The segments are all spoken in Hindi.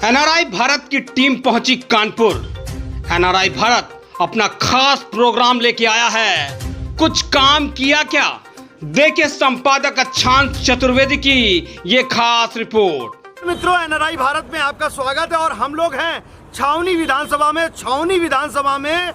एनआरआई भारत की टीम पहुंची कानपुर। एनआरआई भारत अपना खास प्रोग्राम लेके आया है। कुछ काम किया क्या, देखे संपादक अक्षांश चतुर्वेदी की ये खास रिपोर्ट। मित्रों, एनआरआई भारत में आपका स्वागत है और हम लोग हैं छावनी विधानसभा में। छावनी विधानसभा में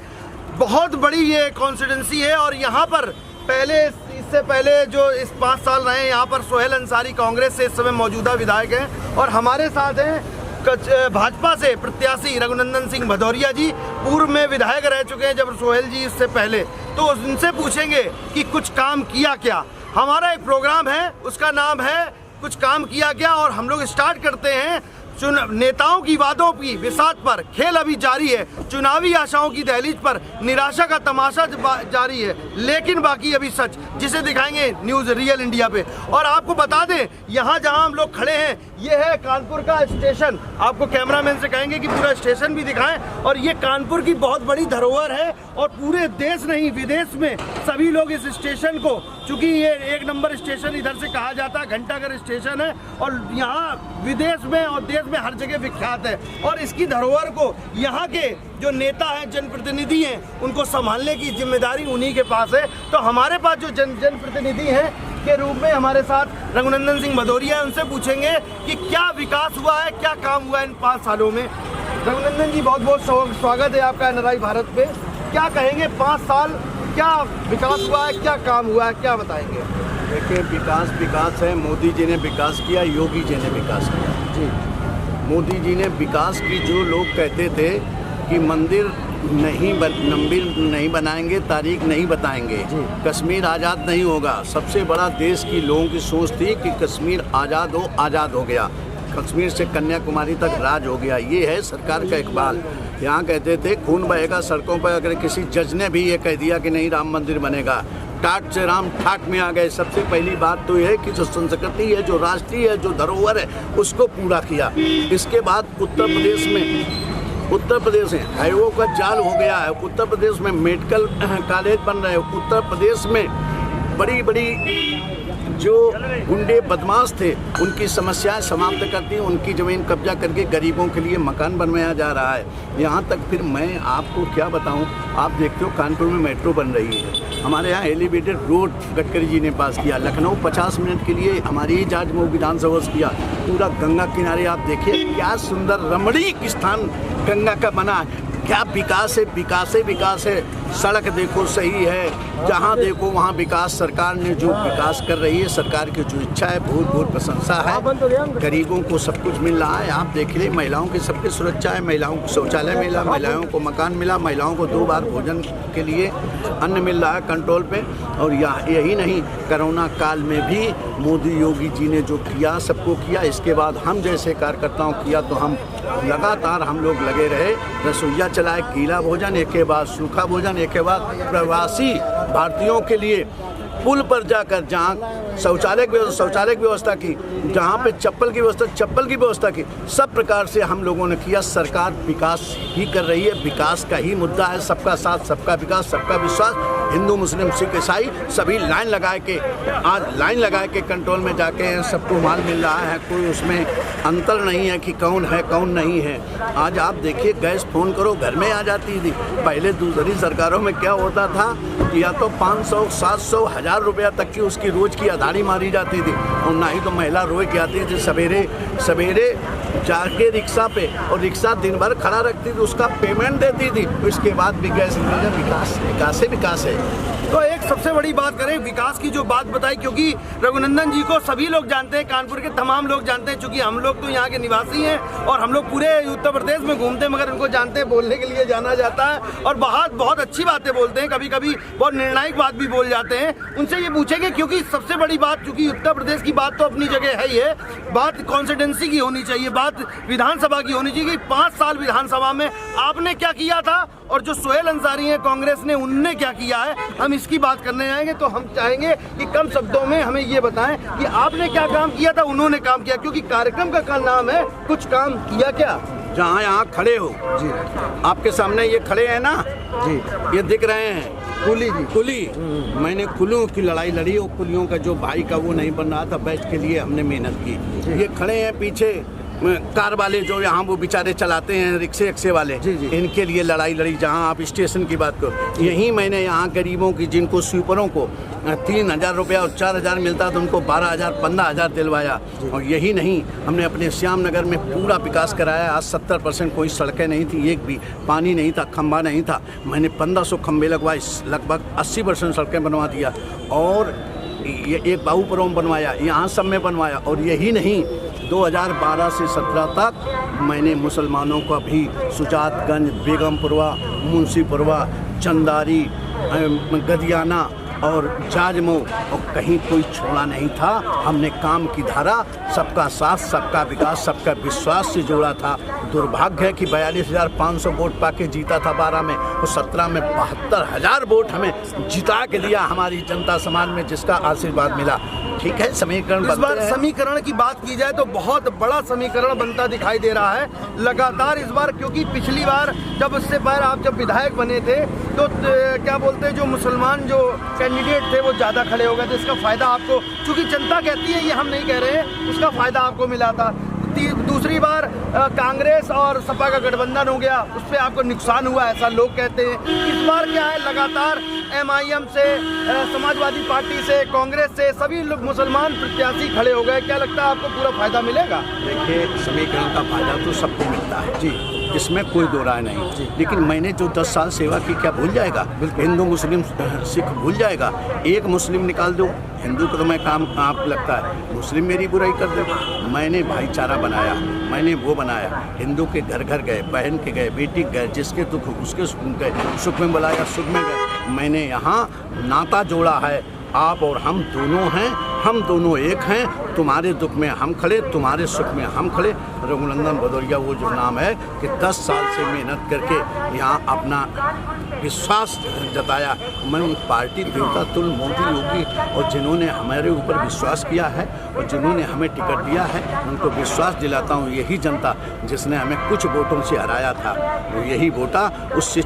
बहुत बड़ी ये कॉन्स्टिट्यूंसी है और यहाँ पर इससे पहले जो इस 5 साल रहे यहाँ पर सोहेल अंसारी कांग्रेस से इस समय मौजूदा विधायक हैं और हमारे साथ हैं भाजपा से प्रत्याशी रघुनंदन सिंह भदौरिया जी। पूर्व में विधायक रह चुके हैं जब सोहेल जी इससे पहले, तो उनसे पूछेंगे कि कुछ काम किया क्या। हमारा एक प्रोग्राम है, उसका नाम है कुछ काम किया क्या और हम लोग स्टार्ट करते हैं नेताओं की वादों की बिसात पर। खेल अभी जारी है, चुनावी आशाओं की दहलीज पर निराशा का तमाशा जारी है, लेकिन बाकी अभी सच, जिसे दिखाएंगे न्यूज़ रियल इंडिया पे। और आपको बता दें, यहाँ जहाँ हम लोग खड़े हैं ये है कानपुर का स्टेशन। आपको कैमरामैन से कहेंगे कि पूरा स्टेशन भी दिखाएं। और ये कानपुर की बहुत बड़ी धरोहर है और पूरे देश नहीं विदेश में सभी लोग इस स्टेशन को, चूँकि ये 1 नंबर स्टेशन इधर से कहा जाता है, घंटाघर स्टेशन है और यहाँ विदेश में और देश में हर जगह विख्यात है। और इसकी धरोहर को यहाँ के जो नेता हैं, जनप्रतिनिधि हैं, उनको संभालने की जिम्मेदारी उन्हीं के पास है। तो हमारे पास जो जनप्रतिनिधि हैं के रूप में हमारे साथ रघुनंदन सिंह भदौरिया, उनसे पूछेंगे कि क्या विकास हुआ है, क्या काम हुआ है इन 5 सालों में। रघुनंदन जी, बहुत बहुत स्वागत है आपका एनआरआई भारत पे। क्या कहेंगे, 5 साल क्या विकास हुआ है, क्या काम हुआ है, क्या बताएंगे? देखिए, विकास है। मोदी जी ने विकास किया, योगी जी ने विकास किया जी। मोदी जी ने विकास की, जो लोग कहते थे कि मंदिर नहीं बनाएंगे, तारीख नहीं बताएंगे, कश्मीर आज़ाद नहीं होगा। सबसे बड़ा देश की लोगों की सोच थी कि कश्मीर आज़ाद हो गया, कश्मीर से कन्याकुमारी तक राज हो गया। ये है सरकार का इकबाल। यहाँ कहते थे खून बहेगा सड़कों पर। अगर किसी जज ने भी ये कह दिया कि नहीं राम मंदिर बनेगा, टाट से राम ठाट में आ गए। सबसे पहली बात तो ये है कि जो संस्कृति है, जो राष्ट्रीय है, जो धरोहर है, उसको पूरा किया। इसके बाद उत्तर प्रदेश में हाईवे का जाल हो गया है। उत्तर प्रदेश में मेडिकल कॉलेज बन रहे हैं। उत्तर प्रदेश में बड़ी जो गुंडे बदमाश थे उनकी समस्याएं समाप्त करती, उनकी ज़मीन कब्जा करके गरीबों के लिए मकान बनवाया जा रहा है। यहाँ तक फिर मैं आपको क्या बताऊँ, आप देखते हो कानपुर में मेट्रो बन रही है। हमारे यहाँ एलिवेटेड रोड गडकरी जी ने पास किया। लखनऊ 50 मिनट के लिए हमारी ही जाजमऊ विधानसभा से किया। पूरा गंगा किनारे आप देखिए, क्या सुंदर रमणीक स्थान गंगा का बना है। क्या विकास है, विकास है। सड़क देखो सही है, जहाँ देखो वहाँ विकास। सरकार ने जो विकास कर रही है, सरकार की जो इच्छा है, बहुत प्रशंसा है। गरीबों को सब कुछ मिल रहा है। आप देख ले, महिलाओं की सबकी सुरक्षा है, महिलाओं को शौचालय मिला, महिलाओं को मकान मिला, महिलाओं को 2 बार भोजन के लिए अन्न मिल रहा है कंट्रोल पे। और यही नहीं, कोरोना काल में भी मोदी योगी जी ने जो किया, सबको किया। इसके बाद हम जैसे कार्यकर्ताओं किया, तो हम लगातार हम लोग लगे रहे। रसोइया चलाए, गीला भोजन, एक के बाद सूखा भोजन, एक के बाद प्रवासी भारतीयों के लिए पुल पर जाकर जहाँ शौचालय की व्यवस्था की, जहाँ पे चप्पल की व्यवस्था की। सब प्रकार से हम लोगों ने किया। सरकार विकास ही कर रही है, विकास का ही मुद्दा है। सबका साथ, सबका विकास, सबका विश्वास। हिंदू, मुस्लिम, सिख, ईसाई सभी लाइन लगा के कंट्रोल में जाके सबको माल मिल रहा है। कोई उसमें अंतर नहीं है कि कौन है कौन नहीं है। आज आप देखिए, गैस फ़ोन करो घर में आ जाती थी। पहले दूसरी सरकारों में क्या होता था, या तो 500, 700, 1000 रुपया तक की उसकी रोज़ की आधारी मारी जाती थी। और ना ही तो महिला रोज के आती थी सवेरे जाके रिक्शा पे, और रिक्शा दिन भर खड़ा रखती थी, उसका पेमेंट देती थी। इसके बाद भी गैस विकास है। तो एक सबसे बड़ी बात करें, विकास की जो बात बताई, क्योंकि रघुनंदन जी को सभी लोग जानते हैं, कानपुर के तमाम लोग जानते हैं, क्योंकि हम लोग तो यहाँ के निवासी हैं और हम लोग पूरे उत्तर प्रदेश में घूमते हैं, मगर उनको जानते हैं, बोलने के लिए जाना जाता है और बहुत अच्छी बातें बोलते हैं। कभी कभी बहुत निर्णायक बात भी बोल जाते हैं। उनसे ये पूछेंगे, क्योंकि सबसे बड़ी बात, क्योंकि उत्तर प्रदेश की बात तो अपनी जगह है ही है, बात कॉन्स्टिट्यूंसी की होनी चाहिए, बात विधानसभा की होनी चाहिए कि 5 साल विधानसभा में आपने क्या किया था और जो सोहेल अंसारी हैं कांग्रेस ने, उनने क्या किया है। हम इसकी बात करने आएंगे, तो हम चाहेंगे कि कम शब्दों में हमें ये बताएं कि आपने क्या काम किया था, उन्होंने काम किया, क्योंकि कार्यक्रम का नाम है कुछ काम किया क्या। जहाँ यहाँ खड़े हो जी, आपके सामने ये खड़े हैं ना जी, ये दिख रहे हैं कुली। मैंने कुलियों की लड़ाई लड़ी और कुलियों का जो भाई का वो नहीं बन रहा था, बेस्ट के लिए हमने मेहनत की। ये खड़े हैं पीछे कार वाले जो यहाँ वो बेचारे चलाते हैं, रिक्शे वाले, इनके लिए लड़ाई लड़ी। जहाँ आप स्टेशन की बात करो, यहीं मैंने यहाँ गरीबों की, जिनको स्वीपरों को 3,000 रुपया और 4,000 मिलता तो उनको 12,000 15,000 दिलवाया। और यही नहीं, हमने अपने श्याम नगर में पूरा विकास कराया। आज 70% कोई सड़कें नहीं थी, एक भी पानी नहीं था, खंबा नहीं था। मैंने 1500 खंबे लगवाए, लगभग 80% सड़कें बनवा दिया। और ये एक बाहुपुरम बनवाया, यहाँ सब में बनवाया। और यही नहीं, 2012 से 17 तक मैंने मुसलमानों का भी सुजातगंज, बेगमपुरवा, मुंशीपुरवा, चंदारी, गदियाना और जाजमऊ और कहीं कोई छोड़ा नहीं था। हमने काम की धारा सबका साथ, सबका विकास, सबका विश्वास से जोड़ा था। दुर्भाग्य है कि 42,500 वोट पाके जीता था 12 में, और 17 में 72,000 वोट हमें जिता के दिया हमारी जनता समाज में, जिसका आशीर्वाद मिला। ठीक है, समीकरण इस बार समीकरण की बात की जाए तो बहुत बड़ा समीकरण बनता दिखाई दे रहा है लगातार इस बार, क्योंकि पिछली बार जब उससे पहले आप जब विधायक बने थे तो क्या बोलते हैं, जो मुसलमान जो कैंडिडेट थे वो ज़्यादा खड़े हो गए थे। इसका फ़ायदा आपको, चूँकि जनता कहती है, ये हम नहीं कह रहे हैं, उसका फ़ायदा आपको मिला था। दूसरी बार कांग्रेस और सपा का गठबंधन हो गया, उस पर आपको नुकसान हुआ, ऐसा लोग कहते हैं। इस बार क्या है, लगातार MIM से, समाजवादी पार्टी से, कांग्रेस से सभी लोग मुसलमान प्रत्याशी खड़े हो गए। क्या लगता है आपको पूरा फायदा मिलेगा? देखिए, समीकरण का फायदा तो सबको मिलता है जी, इसमें कोई दो राय नहीं। लेकिन मैंने जो 10 साल सेवा की, क्या भूल जाएगा? हिंदू मुस्लिम सिख भूल जाएगा? एक मुस्लिम निकाल दो, हिंदू को तो मैं काम आप लगता है, मुस्लिम मेरी बुराई कर दो। मैंने भाईचारा बनाया, मैंने वो बनाया, हिंदू के घर घर गए, बहन के गए, बेटी के गए, जिसके दुख उसके गए, सुख में बुलाया, सुख में गए। मैंने यहाँ नाता जोड़ा है। आप और हम दोनों हैं, हम दोनों एक हैं। तुम्हारे दुख में हम खड़े, तुम्हारे सुख में हम खड़े। रघुनंदन भदौरिया वो जो नाम है कि 10 साल से मेहनत करके यहाँ अपना विश्वास जताया। मैं उन पार्टी देवता तुल मोदी योगी और जिन्होंने हमारे ऊपर विश्वास किया है और जिन्होंने हमें टिकट दिया है, उनको विश्वास दिलाता हूँ, यही जनता जिसने हमें कुछ वोटों से हराया था, वो यही वोटा उससे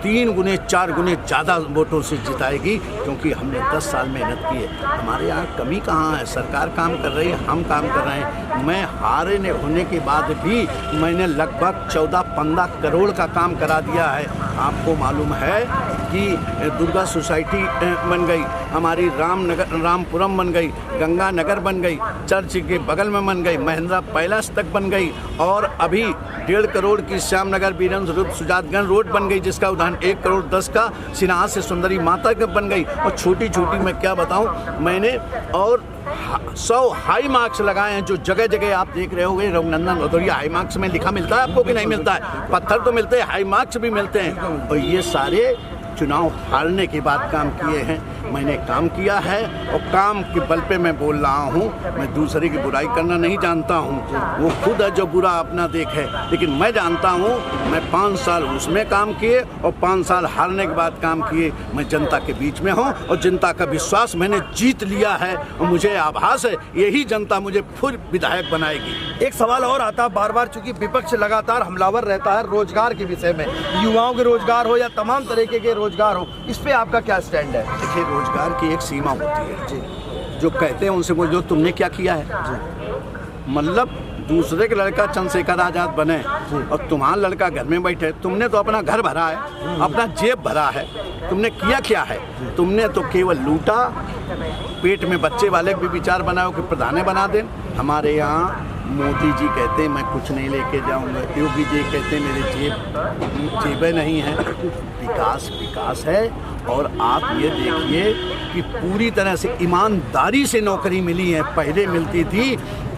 3 गुने 4 गुने ज़्यादा वोटों से जिताएगी, क्योंकि हमने 10 साल मेहनत की है। हमारे यहाँ कमी कहाँ है? सरकार काम कर रही है, हम काम कर रहे हैं। मैं हारे होने के बाद भी मैंने लगभग 14-15 करोड़ का काम करा दिया है। आपको मालूम है कि दुर्गा सोसाइटी बन गई, हमारी रामपुरम बन गई, गंगा नगर बन गई, चर्च के बगल में बन गई, महेंद्रा पैलेस तक बन गई, और अभी 1.5 करोड़ की श्याम नगर बीरन सुजातगंज रोड बन गई, जिसका उदाहरण 1 करोड़ 10 का सिन्हा से सुंदरी माता का बन गई। और छोटी छोटी मैं क्या बताऊं, मैंने और 100 हाई मार्क्स लगाए हैं, जो जगह जगह आप देख रहे होंगे। रघुनंदन भदौरिया हाई मार्क्स में लिखा मिलता है आपको कि नहीं मिलता है? पत्थर तो मिलते हैं, हाई मार्क्स भी मिलते हैं। और ये सारे चुनाव हारने के बाद काम किए हैं। मैंने काम किया है और काम के बल पे मैं बोल रहा हूँ। मैं दूसरे की बुराई करना नहीं जानता हूँ, वो खुद है जो बुरा अपना देखे, लेकिन मैं जानता हूँ मैं 5 साल उसमें काम किए और 5 साल हारने के बाद काम किए। मैं जनता के बीच में हूँ और जनता का विश्वास मैंने जीत लिया है और मुझे आभास है यही जनता मुझे फिर विधायक बनाएगी। एक सवाल और आता है बार बार, चूंकि विपक्ष लगातार हमलावर रहता है रोजगार के विषय में, युवाओं के रोजगार हो या तमाम तरीके के रोजगार हो, इस पे आपका क्या स्टैंड है? देखिए, रोजगार की एक सीमा होती है जी। जो कहते हैं उनसे बोलो तुमने क्या किया है जी। मतलब दूसरे के लड़का चंद्रशेखर आजाद बने और तुम्हारा लड़का घर में बैठे, तुमने तो अपना घर भरा है, अपना जेब भरा है, तुमने किया क्या है? तुमने तो केवल लूटा, पेट में बच्चे वाले भी विचार बनाओ कि प्रधान बना दें। हमारे यहाँ मोदी जी कहते हैं मैं कुछ नहीं लेके जाऊंगा, योगी जी कहते हैं मेरे जेबें नहीं हैं। विकास है। और आप ये देखिए कि पूरी तरह से ईमानदारी से नौकरी मिली है। पहले मिलती थी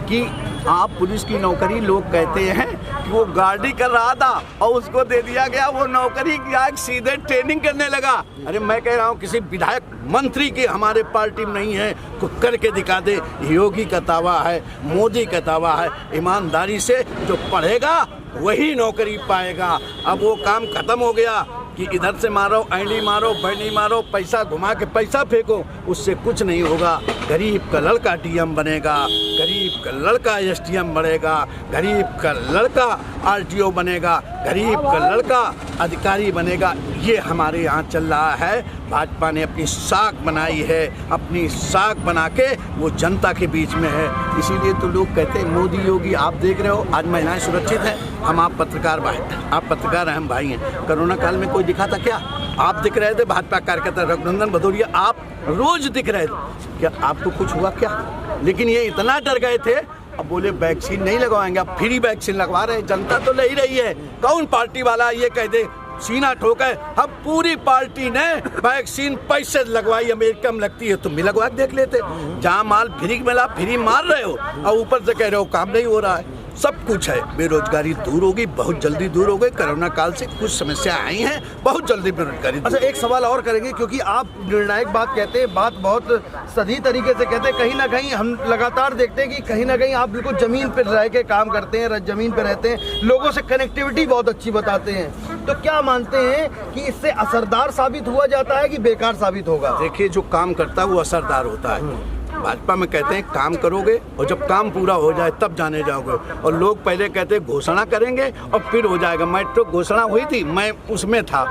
कि आप पुलिस की नौकरी, लोग कहते हैं कि वो गार्डी कर रहा था और उसको दे दिया गया, वो नौकरी किया सीधे ट्रेनिंग करने लगा। अरे मैं कह रहा हूँ किसी विधायक मंत्री के हमारे पार्टी में नहीं है, को करके दिखा दे। योगी का दावा है, मोदी का दावा है, ईमानदारी से जो पढ़ेगा वही नौकरी पाएगा। अब वो काम खत्म हो गया कि इधर से मारो, ऐंडी मारो, बहनी मारो, पैसा घुमा के पैसा फेंको, उससे कुछ नहीं होगा। गरीब का लड़का DM बनेगा, गरीब का लड़का SDM बनेगा, गरीब का लड़का RTO बनेगा। गरीब का लड़का अधिकारी बनेगा, ये हमारे यहाँ चल रहा है। भाजपा ने अपनी साख बनाई है, अपनी साख बना के वो जनता के बीच में है। इसीलिए तो लोग कहते हैं मोदी योगी। आप देख रहे हो आज महिलाएं सुरक्षित हैं। आप पत्रकार भाई, आप पत्रकार हैं, हम भाई हैं। कोरोना काल में कोई दिखा था क्या? आप दिख रहे थे भाजपा कार्यकर्ता रघुनंदन भदौरिया, आप रोज दिख रहे थे, क्या आपको कुछ हुआ क्या? लेकिन ये इतना डर गए थे, अब बोले वैक्सीन नहीं लगवाएंगे, अब फ्री वैक्सीन लगवा रहे हैं। जनता तो ले ही रही है। कौन पार्टी वाला ये कह दे सीना ठोका है? अब पूरी पार्टी ने वैक्सीन पैसे लगवाई, अमेरिका में लगती है, तुम भी लगवा के देख लेते। जहाँ माल फ्री मिला फ्री मार रहे हो और ऊपर से कह रहे हो काम नहीं हो रहा है। सब कुछ है। बेरोजगारी दूर होगी, बहुत जल्दी दूर हो गई। कोरोना काल से कुछ समस्या आई हैं, बहुत जल्दी बेरोजगारी। अच्छा, एक सवाल और करेंगे, क्योंकि आप निर्णायक बात कहते हैं, बात बहुत सही तरीके से कहते हैं। कहीं ना कहीं हम लगातार देखते हैं कि कहीं ना कहीं आप बिल्कुल ज़मीन पर रह के काम करते हैं, ज़मीन पर रहते हैं, लोगों से कनेक्टिविटी बहुत अच्छी बताते हैं। तो क्या मानते हैं कि इससे असरदार साबित हुआ जाता है कि बेकार साबित होगा? देखिए, जो काम करता है वो असरदार होता है। भाजपा में कहते हैं काम करोगे और जब काम पूरा हो जाए तब जाने जाओगे। और लोग पहले कहते हैं घोषणा करेंगे और फिर हो जाएगा। मेट्रो घोषणा हुई थी, मैं उसमें था,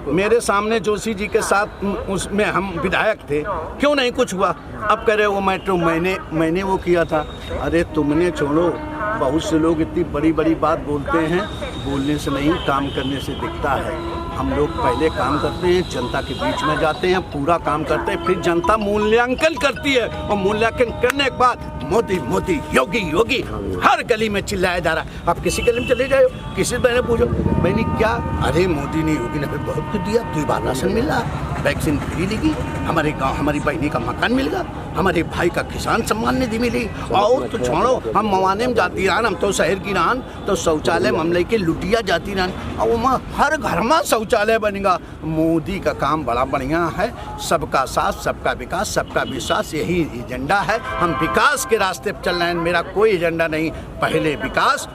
मेरे सामने जोशी जी के साथ उसमें हम विधायक थे, क्यों नहीं कुछ हुआ? अब कह रहे वो मेट्रो मैंने वो किया था। अरे तुमने छोड़ो, बहुत से लोग इतनी बड़ी बड़ी बात बोलते हैं, बोलने से नहीं काम करने से दिखता है। हम लोग पहले काम करते हैं, जनता के बीच में जाते हैं, पूरा काम करते हैं, फिर जनता मूल्यांकन करती है और मूल्यांकन करने के बाद मोदी मोदी योगी योगी हर गली में चिल्लाया जा रहा है। आप किसी गली में चले जाओ, किसी से मैंने पूछो मैंने क्या, अरे मोदी ने योगी ने बहुत कुछ दिया, 2 बार राशन मिल रहा है, वैक्सीन फ्री लगी, हमारे गांव हमारी बहनी का मकान मिल गया, हमारे भाई का किसान सम्मान निधि मिली। और तो छोड़ो, हम मवाने में जाती रहन, हम तो शहर की रहन, तो शौचालय मामले के लुटिया जाती रहन, और वहाँ हर घर में शौचालय बनेगा। मोदी का काम बड़ा बढ़िया है। सबका साथ, सबका विकास, सबका विश्वास, यही एजेंडा है। हम विकास के रास्ते पर चल रहे हैं। मेरा कोई एजेंडा नहीं, पहले विकास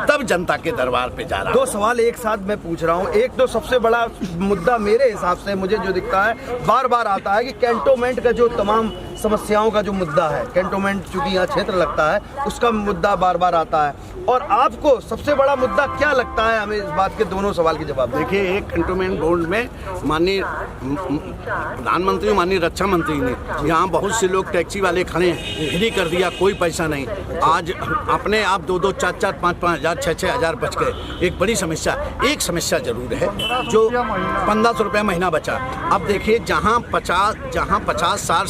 तब जनता के दरबार पे जा रहा है। 2 सवाल एक साथ मैं पूछ रहा हूँ। एक तो सबसे बड़ा मुद्दा मेरे हिसाब से मुझे जो दिखता है, बार बार आता है कि कैंटोनमेंट का जो तमाम समस्याओं का जो मुद्दा है, कैंटोनमेंट चूंकि यहाँ क्षेत्र लगता है, उसका मुद्दा बार बार आता है। और आपको सबसे बड़ा मुद्दा क्या लगता है? हमें इस बात के दोनों सवाल के जवाब दें। देखिए, एक कैंटोनमेंट बोर्ड में माननीय प्रधानमंत्री, माननीय रक्षा मंत्री ने, यहाँ बहुत से लोग टैक्सी वाले खड़े हैं, फ्री कर दिया, कोई पैसा नहीं। आज अपने आप 2-2, 4-4, 5-5 हज़ार, 6-6 हज़ार बच गए। एक बड़ी समस्या, एक समस्या जरूर है, जो 1500 रुपये महीना बचा। अब देखिए, जहाँ 50 साल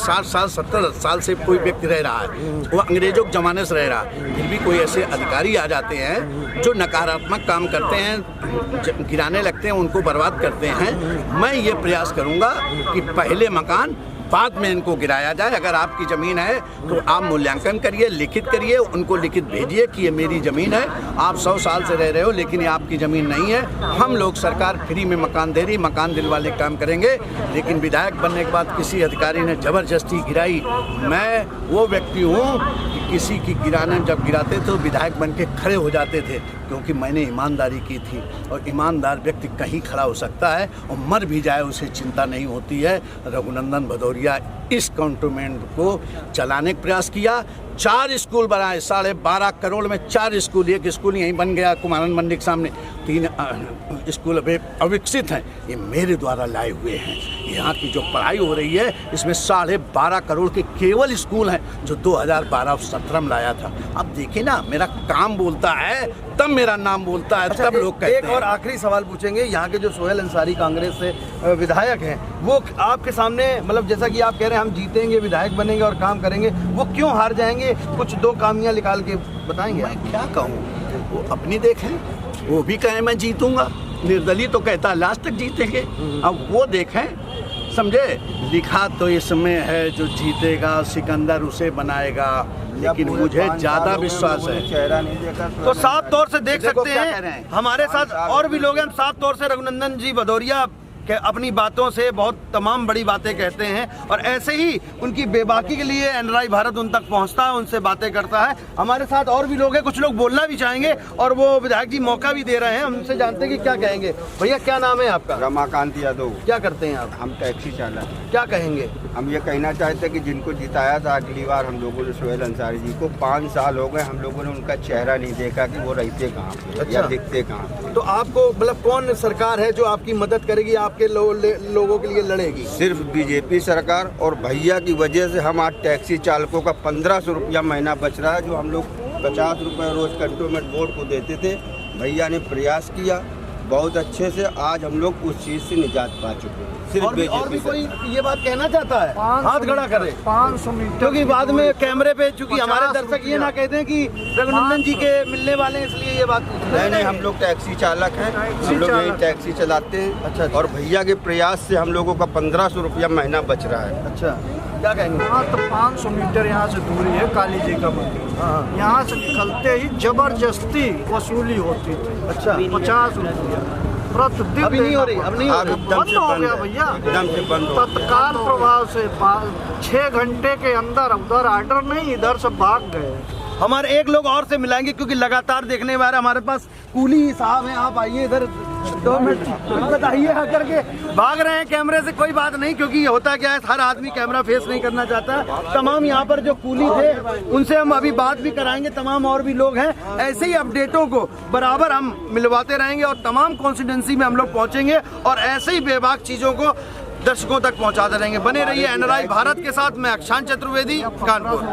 70 साल से कोई व्यक्ति रह रहा है, वो अंग्रेजों के ज़माने से रह रहा है, फिर भी कोई ऐसे अधिकारी आ जाते हैं जो नकारात्मक काम करते हैं, गिराने लगते हैं, उनको बर्बाद करते हैं। मैं ये प्रयास करूँगा कि पहले मकान बाद में इनको गिराया जाए। अगर आपकी ज़मीन है तो आप मूल्यांकन करिए, लिखित करिए, उनको लिखित भेजिए कि ये मेरी ज़मीन है, आप 100 साल से रह रहे हो लेकिन ये आपकी ज़मीन नहीं है। हम लोग, सरकार फ्री में मकान दे रही, मकान दिलवाले काम करेंगे। लेकिन विधायक बनने के बाद किसी अधिकारी ने ज़बरदस्ती गिराई, मैं वो व्यक्ति हूँ कि किसी की गिराने जब गिराते तो विधायक बन के खड़े हो जाते थे, क्योंकि मैंने ईमानदारी की थी। और ईमानदार व्यक्ति कहीं खड़ा हो सकता है और मर भी जाए, उसे चिंता नहीं होती है। रघुनंदन भदौरिया इस कैंटोनमेंट को चलाने का प्रयास किया। 4 स्कूल बनाए, 12.5 करोड़ में 4 स्कूल। एक स्कूल यहीं बन गया कुमारन मंडी के सामने, 3 स्कूल अभी अविकसित हैं, ये मेरे द्वारा लाए हुए हैं। यहाँ की जो पढ़ाई हो रही है, इसमें 12.5 करोड़ के केवल स्कूल हैं, जो 2012-17 में लाया था। अब देखिए ना, मेरा काम बोलता है तब मेरा नाम बोलता है, तब लोग कहते हैं। एक और आखिरी सवाल पूछेंगे। यहाँ के जो सोहेल अंसारी कांग्रेस से विधायक हैं, वो आपके सामने, मतलब जैसा कि आप कह रहे हैं हम जीतेंगे, विधायक बनेंगे और काम करेंगे, वो क्यों हार जाएंगे? कुछ 2 खामियां निकाल के बताएंगे? मैं क्या कहूँ, वो अपनी देखें, वो भी कहें मैं जीतूंगा। निर्दलीय तो कहता है लास्ट तक जीतेंगे, अब वो देखें, समझे। लिखा तो इसमें है जो जीतेगा सिकंदर उसे बनाएगा, लेकिन मुझे ज़्यादा विश्वास है। चेहरा नहीं देखा तो साफ तौर से देख सकते हैं। हमारे साथ और भी लोग हैं, साफ तौर से रघुनंदन जी भदौरिया अपनी बातों से बहुत तमाम बड़ी बातें कहते हैं और ऐसे ही उनकी बेबाकी के लिए एनआरआई भारत उन तक पहुंचता है, उनसे बातें करता है। हमारे साथ और भी लोग हैं, कुछ लोग बोलना भी चाहेंगे और वो विधायक जी मौका भी दे रहे हैं, हमसे जानते हैं कि क्या कहेंगे। भैया क्या नाम है आपका? रमाकांत यादव। क्या करते हैं आप? हम टैक्सी चालक। क्या कहेंगे? हम ये कहना चाहते हैं कि जिनको जिताया था अगली बार हम लोगों ने सोहेल अंसारी जी को, 5 साल हो गए हम लोगों ने उनका चेहरा नहीं देखा कि वो रहते कहाँ पे या दिखते कहाँ पे। तो आपको मतलब कौन सरकार है जो आपकी मदद करेगी, आपके लोगों के लिए लड़ेगी? सिर्फ बीजेपी सरकार, और भैया की वजह से हम आज टैक्सी चालकों का 1500 रुपया महीना बच रहा है, जो हम लोग 50 रुपये रोज कंटोनमेंट बोर्ड को देते थे। भैया ने प्रयास किया बहुत अच्छे से, आज हम लोग उस चीज से निजात पा चुके हैं। सिर्फ और भी कोई ये बात कहना चाहता है? हाथ खड़ा करे। 500 मीटर, क्योंकि बाद में कैमरे पे चूंकि हमारे दर्शक ये ना कहते हैं कि रघुनंदन जी के मिलने वाले हैं, इसलिए ये बात नहीं, हम लोग टैक्सी चालक हैं, हम लोग यही टैक्सी चलाते हैं। अच्छा। और भैया के प्रयास से हम लोगों का 1500 रुपया महीना बच रहा है। अच्छा, क्या कहेंगे? हाँ, तो 500 मीटर यहाँ से दूरी है काली जी का मंदिर। यहाँ से निकलते ही जबरदस्ती वसूली होती थी। अच्छा, 50 रुपया प्रतिदिन। अभी नहीं हो रही? अब नहीं हो रही? बंद हो गया भैया, एकदम से बंद हो गया। तत्काल प्रभाव से 6 घंटे के अंदर उधर ऑर्डर नहीं, इधर से भाग गए। हमारे एक लोग और से मिलाएंगे क्योंकि लगातार देखने वाले हमारे पास कूली साहब हैं। आप आइए इधर, 2 मिनट बताइए आकर के। भाग रहे हैं कैमरे से, कोई बात नहीं, क्योंकि ये होता क्या है, हर आदमी कैमरा फेस नहीं करना चाहता। तमाम यहाँ पर जो कूली थे उनसे हम अभी बात भी कराएंगे, तमाम और भी लोग हैं। ऐसे ही अपडेटों को बराबर हम मिलवाते रहेंगे और तमाम कॉन्स्टिट्यूंसी में हम लोग पहुँचेंगे और ऐसे ही बेबाक चीज़ों को दर्शकों तक पहुँचाते रहेंगे। बने रहिए एनआरआई भारत के साथ। मैं अक्षांत चतुर्वेदी, कानपुर।